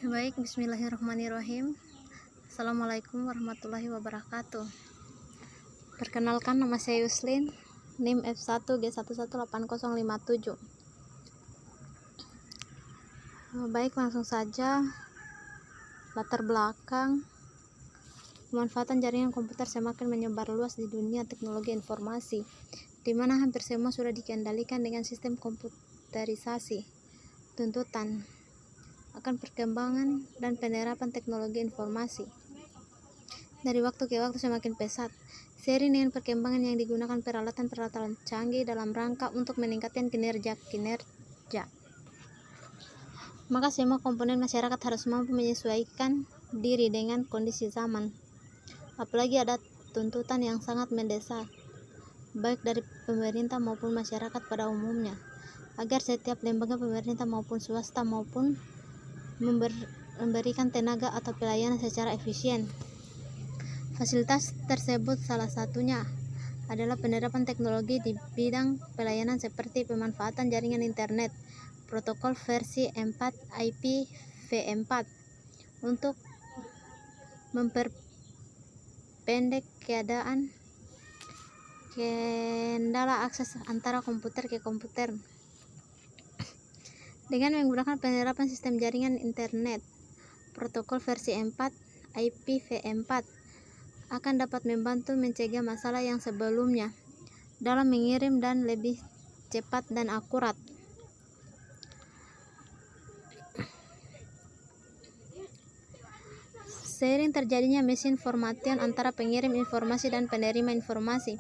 Baik, bismillahirrahmanirrahim. Assalamualaikum warahmatullahi wabarakatuh. Perkenalkan, nama saya Yuslin, NIM F1G118057. Baik, langsung saja. Latar belakang pemanfaatan jaringan komputer semakin menyebar luas di dunia teknologi informasi, di mana hampir semua sudah dikendalikan dengan sistem komputerisasi. Tuntutan akan perkembangan dan penerapan teknologi informasi dari waktu ke waktu semakin pesat, seiring dengan perkembangan yang digunakan peralatan-peralatan canggih dalam rangka untuk meningkatkan kinerja. Maka semua komponen masyarakat harus mampu menyesuaikan diri dengan kondisi zaman. Apalagi ada tuntutan yang sangat mendesak, baik dari pemerintah maupun masyarakat pada umumnya, agar setiap lembaga pemerintah maupun swasta maupun memberikan tenaga atau pelayanan secara efisien. Fasilitas tersebut salah satunya adalah penerapan teknologi di bidang pelayanan seperti pemanfaatan jaringan internet, protokol versi 4 IPv4 untuk memperpendek kendala akses antara komputer ke komputer. Dengan menggunakan penerapan sistem jaringan internet, protokol versi 4 IPv4 akan dapat membantu mencegah masalah yang sebelumnya dalam mengirim dan lebih cepat dan akurat. Seiring terjadinya misinformation antara pengirim informasi dan penerima informasi,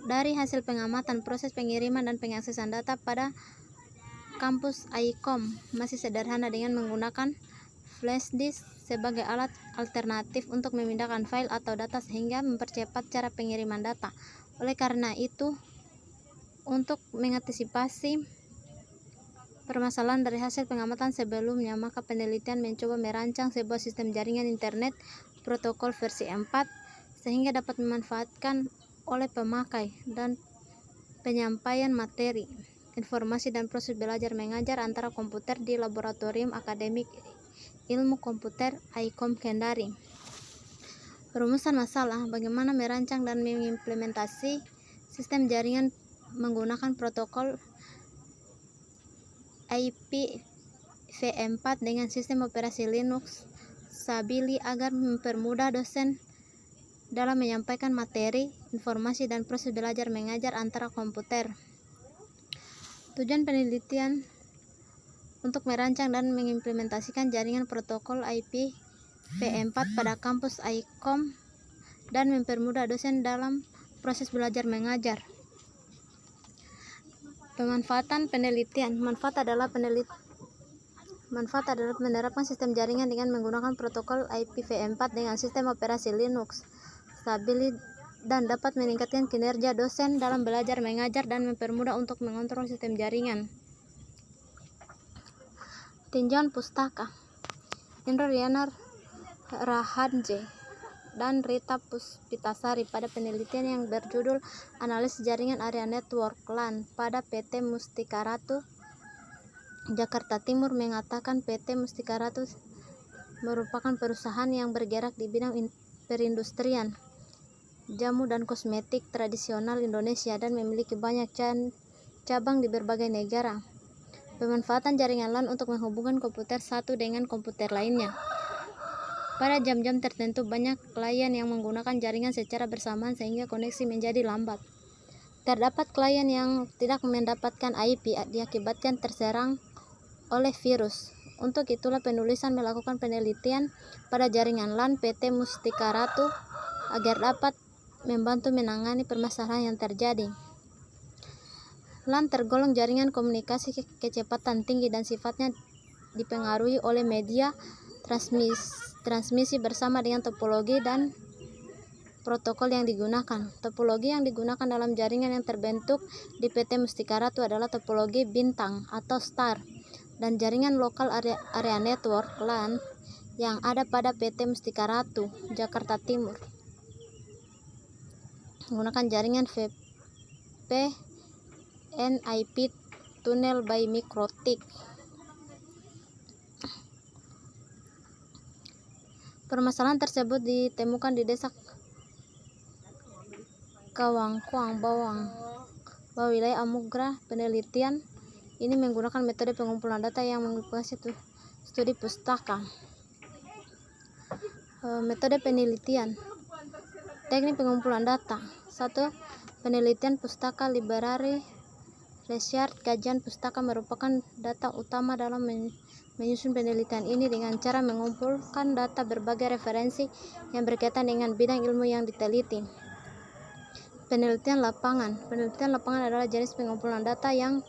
dari hasil pengamatan proses pengiriman dan pengaksesan data pada kampus ICOM masih sederhana dengan menggunakan flash disk sebagai alat alternatif untuk memindahkan file atau data sehingga mempercepat cara pengiriman data. Oleh karena itu, untuk mengantisipasi permasalahan dari hasil pengamatan sebelumnya, maka penelitian mencoba merancang sebuah sistem jaringan internet protokol versi 4 sehingga dapat dimanfaatkan oleh pemakai dan penyampaian materi, informasi dan proses belajar mengajar antara komputer di Laboratorium Akademik Ilmu Komputer ICOM Kendari. Rumusan masalah: bagaimana merancang dan mengimplementasi sistem jaringan menggunakan protokol IPv4 dengan sistem operasi Linux stabili agar mempermudah dosen dalam menyampaikan materi, informasi dan proses belajar mengajar antara komputer. Tujuan penelitian untuk merancang dan mengimplementasikan jaringan protokol IPv4 pada kampus ICOM dan mempermudah dosen dalam proses belajar mengajar. Pemanfaatan penelitian. Manfaat adalah penerapan sistem jaringan dengan menggunakan protokol IPv4 dengan sistem operasi Linux stabil dan dapat meningkatkan kinerja dosen dalam belajar mengajar dan mempermudah untuk mengontrol sistem jaringan. Tinjauan pustaka. Indro Riana Rahadje dan Rita Puspitasari pada penelitian yang berjudul Analisis Jaringan Area Network LAN pada PT Mustika Ratu Jakarta Timur mengatakan PT Mustika Ratu merupakan perusahaan yang bergerak di bidang perindustrian, jamu dan kosmetik tradisional Indonesia dan memiliki banyak cabang di berbagai negara. Pemanfaatan jaringan LAN untuk menghubungkan komputer satu dengan komputer lainnya. Pada jam-jam tertentu banyak klien yang menggunakan jaringan secara bersamaan sehingga koneksi menjadi lambat. Terdapat klien yang tidak mendapatkan IP diakibatkan terserang oleh virus. Untuk itulah penulisan melakukan penelitian pada jaringan LAN PT Mustika Ratu agar dapat membantu menangani permasalahan yang terjadi. LAN tergolong jaringan komunikasi kecepatan tinggi dan sifatnya dipengaruhi oleh media transmisi bersama dengan topologi dan protokol yang digunakan. Topologi yang digunakan dalam jaringan yang terbentuk di PT Mustika Ratu adalah topologi bintang atau star, dan jaringan lokal area network LAN yang ada pada PT Mustika Ratu Jakarta Timur menggunakan jaringan VPNIP Tunnel by MikroTik. Permasalahan tersebut ditemukan di Desa Kawangkuang, Bawang, wilayah Amugrah. Penelitian ini menggunakan metode pengumpulan data yang menggunakan studi pustaka. Metode penelitian. Teknik pengumpulan data. 1. Penelitian pustaka library research. Kajian pustaka merupakan data utama dalam menyusun penelitian ini dengan cara mengumpulkan data berbagai referensi yang berkaitan dengan bidang ilmu yang diteliti. Penelitian lapangan. Penelitian lapangan adalah jenis pengumpulan data yang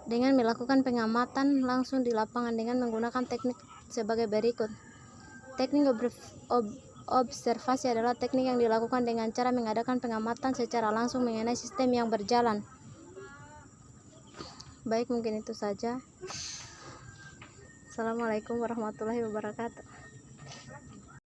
dengan melakukan pengamatan langsung di lapangan dengan menggunakan teknik sebagai berikut. Teknik observasi adalah teknik yang dilakukan dengan cara mengadakan pengamatan secara langsung mengenai sistem yang berjalan. Baik, mungkin itu saja. Assalamualaikum warahmatullahi wabarakatuh.